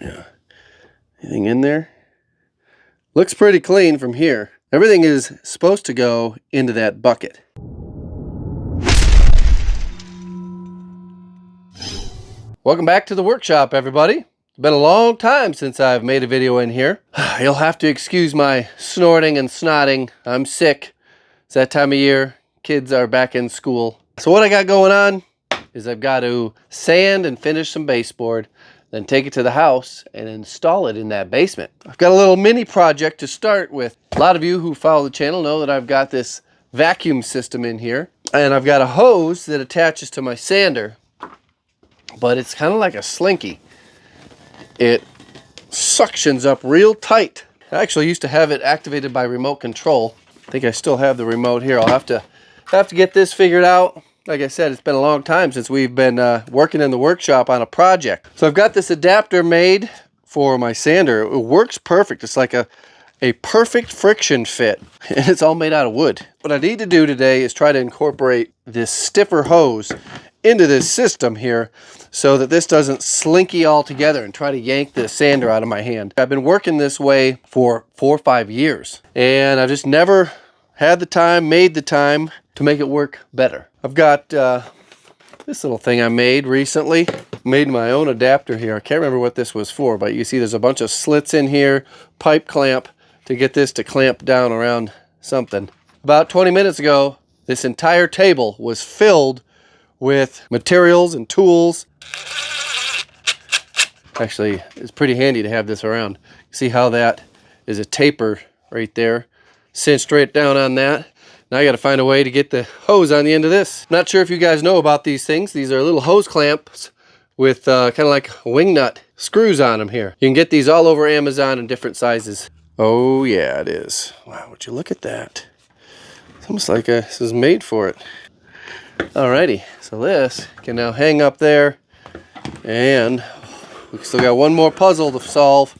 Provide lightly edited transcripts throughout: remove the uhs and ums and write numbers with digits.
Yeah. Anything in there? Looks pretty clean from here. Everything is supposed to go into that bucket. Welcome back to the workshop, everybody. It's been a long time since I've made a video in here. You'll have to excuse my snorting and snotting. I'm sick. It's that time of year. Kids are back in school. So what I got going on is I've got to sand and finish some baseboard, then take it to the house and install it in that basement. I've got a little mini project to start with. A lot of you who follow the channel know that I've got this vacuum system in here, and I've got a hose that attaches to my sander, but it's kind of like a slinky. It suctions up real tight. I actually used to have it activated by remote control. I think I still have the remote here. I'll have to get this figured out. Like I said, it's been a long time since we've been working in the workshop on a project. So I've got this adapter made for my sander. It works perfect. It's like a perfect friction fit, and it's all made out of wood. What I need to do today is try to incorporate this stiffer hose into this system here so that this doesn't slinky all together and try to yank the sander out of my hand. I've been working this way for 4 or 5 years, and I've just never had the time, made the time to make it work better. I've got this little thing I made recently. Made my own adapter here. I can't remember what this was for, but you see there's a bunch of slits in here, pipe clamp to get this to clamp down around something. About 20 minutes ago, this entire table was filled with materials and tools. Actually, it's pretty handy to have this around. See how that is a taper right there, cinched right down on that. Now I got to find a way to get the hose on the end of this. I'm not sure if you guys know about these things. These are little hose clamps with kind of like wing nut screws on them here. You can get these all over Amazon in different sizes. Oh yeah, it is. Wow, would you look at that? It's almost like this is made for it. Alrighty, so this can now hang up there, and we still got one more puzzle to solve.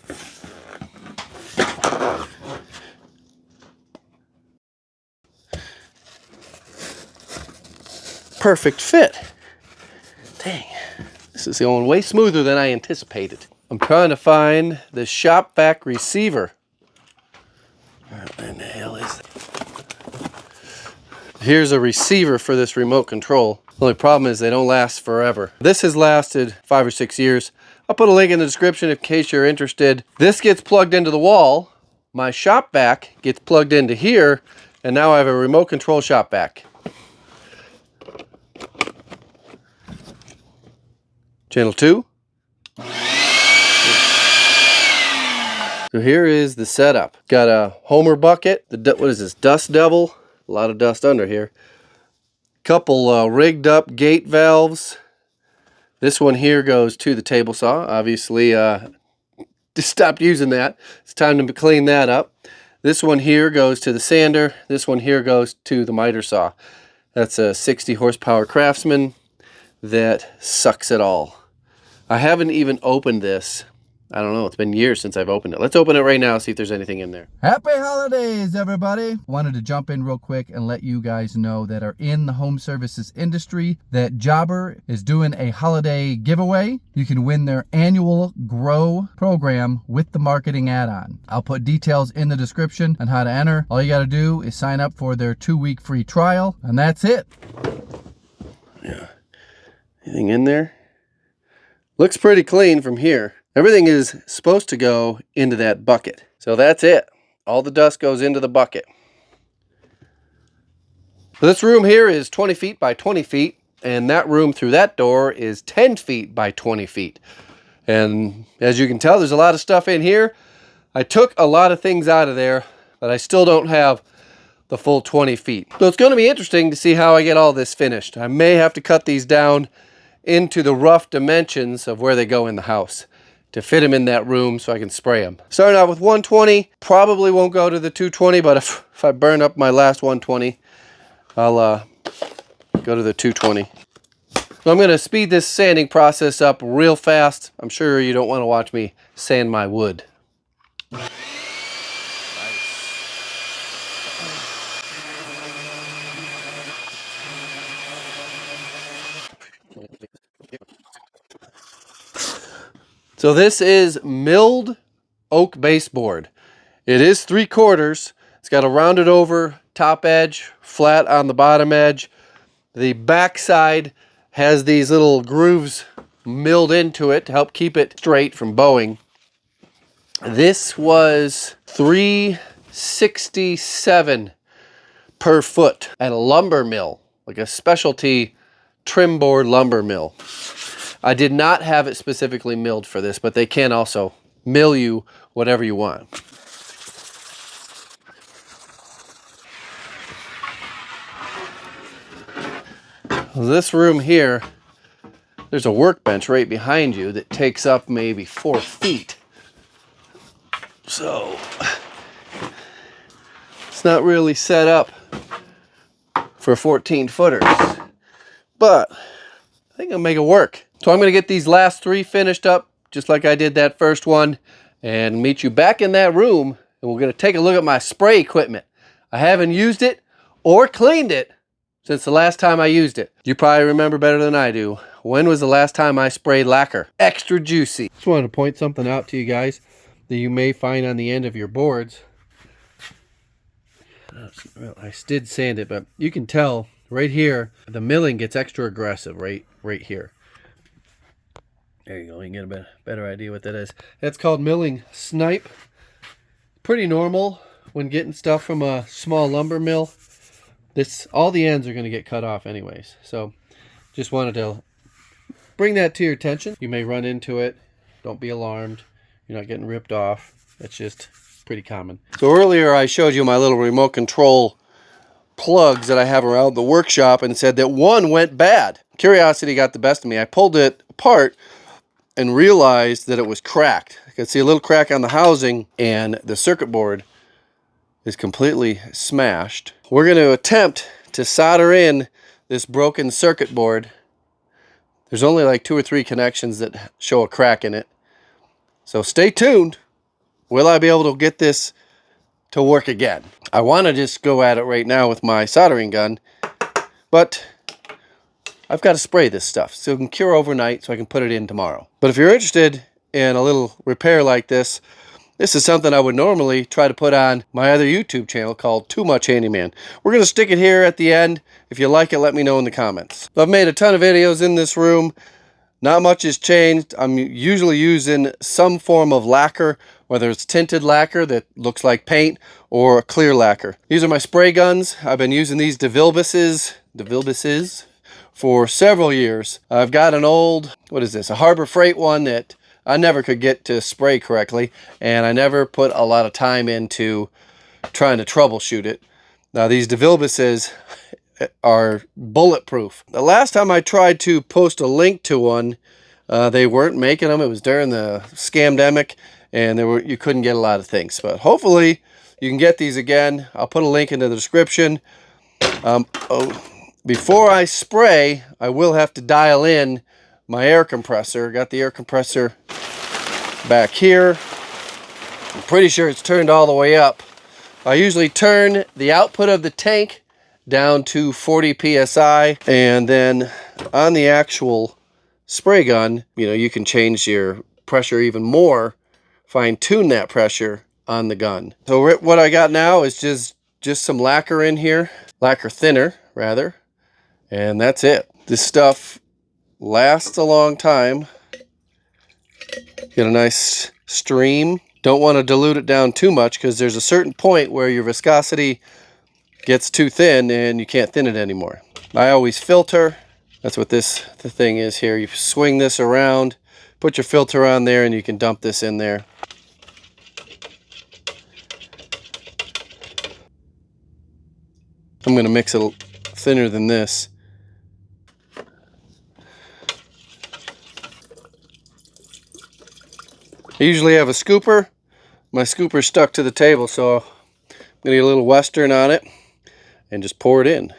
Perfect fit. Dang, this is going way smoother than I anticipated. I'm trying to find the shop vac receiver. What in the hell is that? Here's a receiver for this remote control. The only problem is they don't last forever. This has lasted 5 or 6 years. I'll put a link in the description in case you're interested. This gets plugged into the wall. My shop vac gets plugged into here, and now I have a remote control shop vac. Channel 2. So here is the setup. Got a Homer bucket. What is this? Dust Devil. A lot of dust under here. Couple rigged up gate valves. This one here goes to the table saw. Obviously, just stopped using that. It's time to clean that up. This one here goes to the sander. This one here goes to the miter saw. That's a 60 horsepower Craftsman that sucks it all. I haven't even opened this. I don't know, it's been years since I've opened it. Let's open it right now, see if there's anything in there. Happy holidays, everybody. Wanted to jump in real quick and let you guys know that are in the home services industry that Jobber is doing a holiday giveaway. You can win their annual Grow program with the marketing add-on. I'll put details in the description on how to enter. All you got to do is sign up for their 2-week free trial, and that's it. Yeah. Anything in there? Looks pretty clean from here. Everything is supposed to go into that bucket. So that's it. All the dust goes into the bucket. So this room here is 20 feet by 20 feet, and that room through that door is 10 feet by 20 feet. And as you can tell, there's a lot of stuff in here. I took a lot of things out of there, but I still don't have the full 20 feet. So it's going to be interesting to see how I get all this finished. I may have to cut these down into the rough dimensions of where they go in the house to fit them in that room so I can spray them. Starting out with 120, probably won't go to the 220, but if I burn up my last 120, I'll go to the 220. So I'm going to speed this sanding process up real fast. I'm sure you don't want to watch me sand my wood. So this is milled oak baseboard. It is 3/4. It's got a rounded over top edge, flat on the bottom edge. The back side has these little grooves milled into it to help keep it straight from bowing. This was $367 per foot at a lumber mill, like a specialty trim board lumber mill. I did not have it specifically milled for this, but they can also mill you whatever you want. This room here, there's a workbench right behind you that takes up maybe 4 feet. So it's not really set up for 14-footers, but I think I'll make it work. So I'm going to get these last 3 finished up, just like I did that first one, and meet you back in that room, and we're going to take a look at my spray equipment. I haven't used it or cleaned it since the last time I used it. You probably remember better than I do. When was the last time I sprayed lacquer? Extra juicy. Just wanted to point something out to you guys that you may find on the end of your boards. Well, I did sand it, but you can tell right here, the milling gets extra aggressive right here. There you go. You can get a better idea what that is. That's called milling snipe. Pretty normal when getting stuff from a small lumber mill. All the ends are going to get cut off anyways. So just wanted to bring that to your attention. You may run into it. Don't be alarmed. You're not getting ripped off. That's just pretty common. So earlier I showed you my little remote control plugs that I have around the workshop and said that one went bad. Curiosity got the best of me. I pulled it apart and realized that it was cracked. I could see a little crack on the housing, and the circuit board is completely smashed. We're going to attempt to solder in this broken circuit board. There's only like 2 or 3 connections that show a crack in it. So stay tuned. Will I be able to get this to work again? I want to just go at it right now with my soldering gun, but I've got to spray this stuff so it can cure overnight so I can put it in tomorrow. But if you're interested in a little repair like this, this is something I would normally try to put on my other YouTube channel called Too Much Handyman. We're going to stick it here at the end. If you like it, let me know in the comments. I've made a ton of videos in this room. Not much has changed. I'm usually using some form of lacquer, whether it's tinted lacquer that looks like paint or a clear lacquer. These are my spray guns. I've been using these DeVilbises for several years. I've got an old, what is this, a Harbor Freight one that I never could get to spray correctly, and I never put a lot of time into trying to troubleshoot it. Now these DeVilbises are bulletproof. The last time I tried to post a link to one, they weren't making them. It was during the scamdemic, and you couldn't get a lot of things. But hopefully you can get these again. I'll put a link in the description. Before I spray, I will have to dial in my air compressor. Got the air compressor back here. I'm pretty sure it's turned all the way up. I usually turn the output of the tank down to 40 psi, and then on the actual spray gun, you can change your pressure even more, fine tune that pressure on the gun. So what I got now is just some lacquer in here, lacquer thinner rather, and that's it. This stuff lasts a long time. Get a nice stream. Don't want to dilute it down too much because there's a certain point where your viscosity gets too thin and you can't thin it anymore. I always filter. That's what the thing is here. You swing this around, put your filter on there, and you can dump this in there. I'm going to mix it thinner than this. I usually have a scooper. My scooper's stuck to the table, so I'm going to get a little Western on it and just pour it in.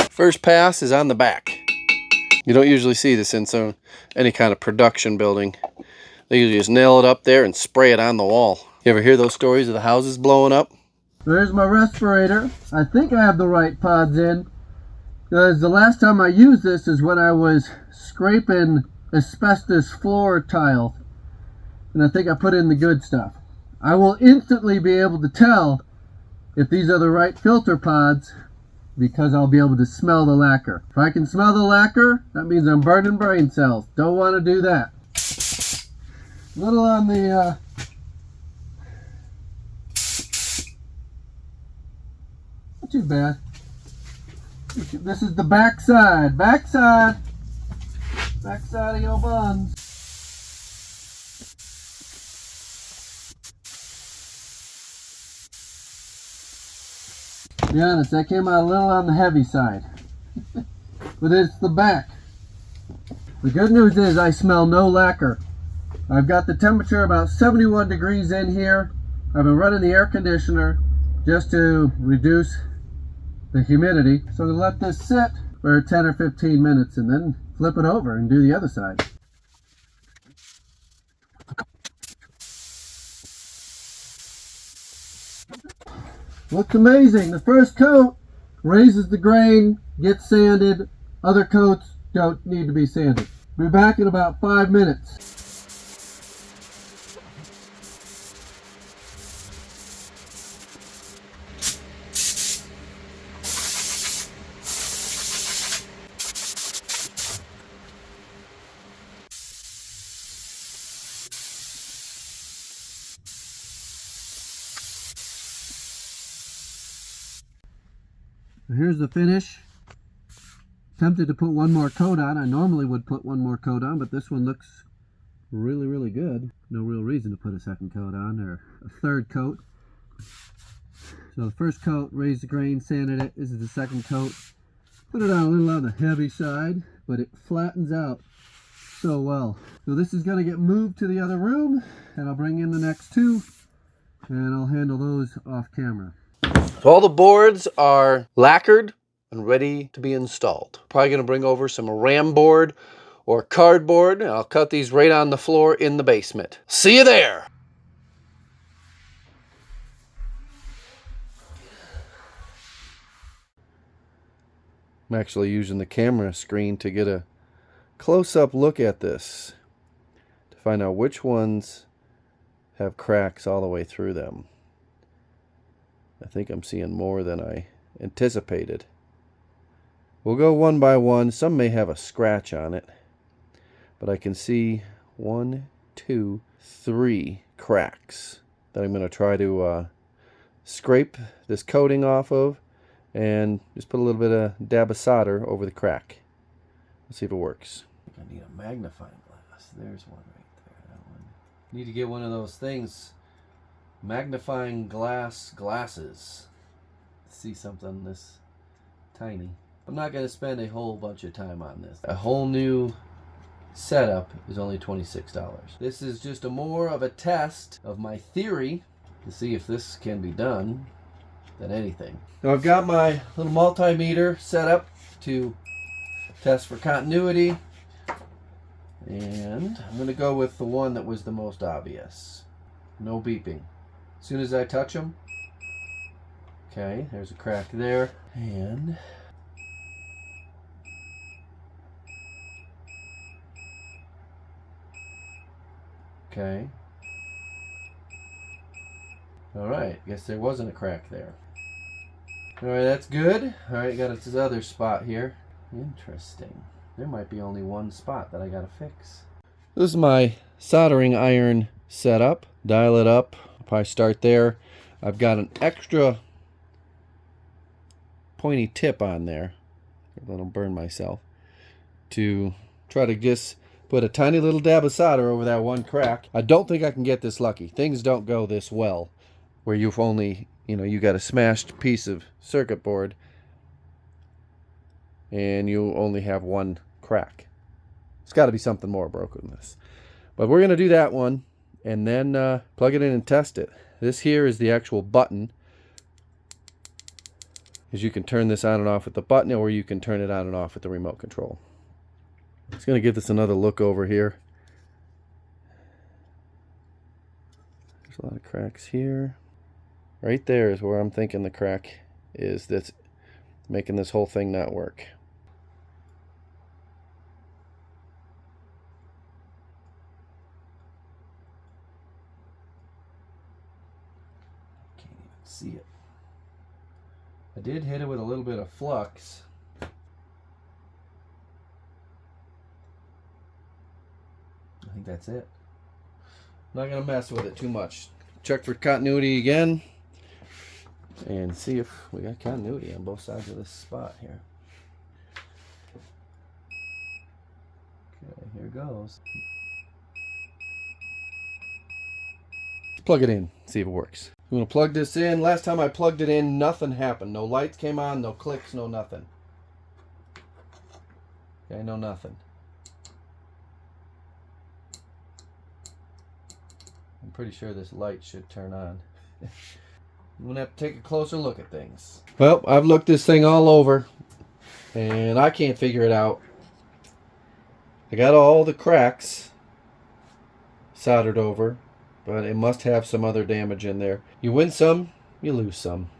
First pass is on the back. You don't usually see this in any kind of production building. They usually just nail it up there and spray it on the wall. You ever hear those stories of the houses blowing up? There's my respirator. I think I have the right pods in, because the last time I used this is when I was scraping asbestos floor tiles, and I think I put in the good stuff. I will instantly be able to tell if these are the right filter pods because I'll be able to smell the lacquer. If I can smell the lacquer, that means I'm burning brain cells. Don't want to do that. A little on the not too bad. This is the backside of your buns. To be honest, that came out a little on the heavy side, but it's the back. The good news is I smell no lacquer. I've got the temperature about 71 degrees in here. I've been running the air conditioner just to reduce the humidity. So I'm going to let this sit for 10 or 15 minutes and then flip it over and do the other side. Looks amazing. The first coat raises the grain, gets sanded. Other coats don't need to be sanded. Be back in about 5 minutes. Here's the finish. Tempted to put one more coat on. I normally would put one more coat on, but this one looks really good. No real reason to put a second coat on, or a third coat. So the first coat, raised the grain, sanded it. This is the second coat. Put it on a little on the heavy side, but it flattens out so well. So this is going to get moved to the other room, and I'll bring in the next two, and I'll handle those off camera. So all the boards are lacquered and ready to be installed. Probably going to bring over some ram board or cardboard. I'll cut these right on the floor in the basement. See you there! I'm actually using the camera screen to get a close-up look at this to find out which ones have cracks all the way through them. I think I'm seeing more than I anticipated. We'll go one by one. Some may have a scratch on it, but I can see 1, 2, 3 cracks that I'm going to try to scrape this coating off of and just put a little bit of dab of solder over the crack. Let's see if it works. I need a magnifying glass. There's one right there. That one. Need to get one of those things. Magnifying glasses. See something this tiny. I'm not going to spend a whole bunch of time on this. A whole new setup is only $26. This is just more of a test of my theory to see if this can be done than anything. Now I've got my little multimeter set up to test for continuity, and I'm going to go with the one that was the most obvious. No beeping. As soon as I touch them, okay, there's a crack there, and okay. Alright, guess there wasn't a crack there. Alright, that's good. Alright, got this other spot here. Interesting. There might be only one spot that I gotta fix. This is my soldering iron setup. Dial it up. I'll probably start there. I've got an extra pointy tip on there. I don't burn myself. To try to just put a tiny little dab of solder over that one crack. I don't think I can get this lucky. Things don't go this well, where you've only, you got a smashed piece of circuit board and you only have one crack. It's got to be something more broken than this. But we're going to do that one and then plug it in and test it. This here is the actual button. As you can turn this on and off with the button, or you can turn it on and off with the remote control. Just going to give this another look over here. There's a lot of cracks here. Right there is where I'm thinking the crack is that's making this whole thing not work. Can't even see it. I did hit it with a little bit of flux. I think that's it. Not gonna mess with it too much. Check for continuity again and see if we got continuity on both sides of this spot here. Okay, here goes. Plug it in, see if it works. I'm gonna plug this in. Last time I plugged it in, nothing happened. No lights came on, no clicks, no nothing. Okay, no nothing. I'm pretty sure this light should turn on. I'm gonna have to take a closer look at things. Well, I've looked this thing all over and I can't figure it out. I got all the cracks soldered over, but it must have some other damage in there. You win some, you lose some.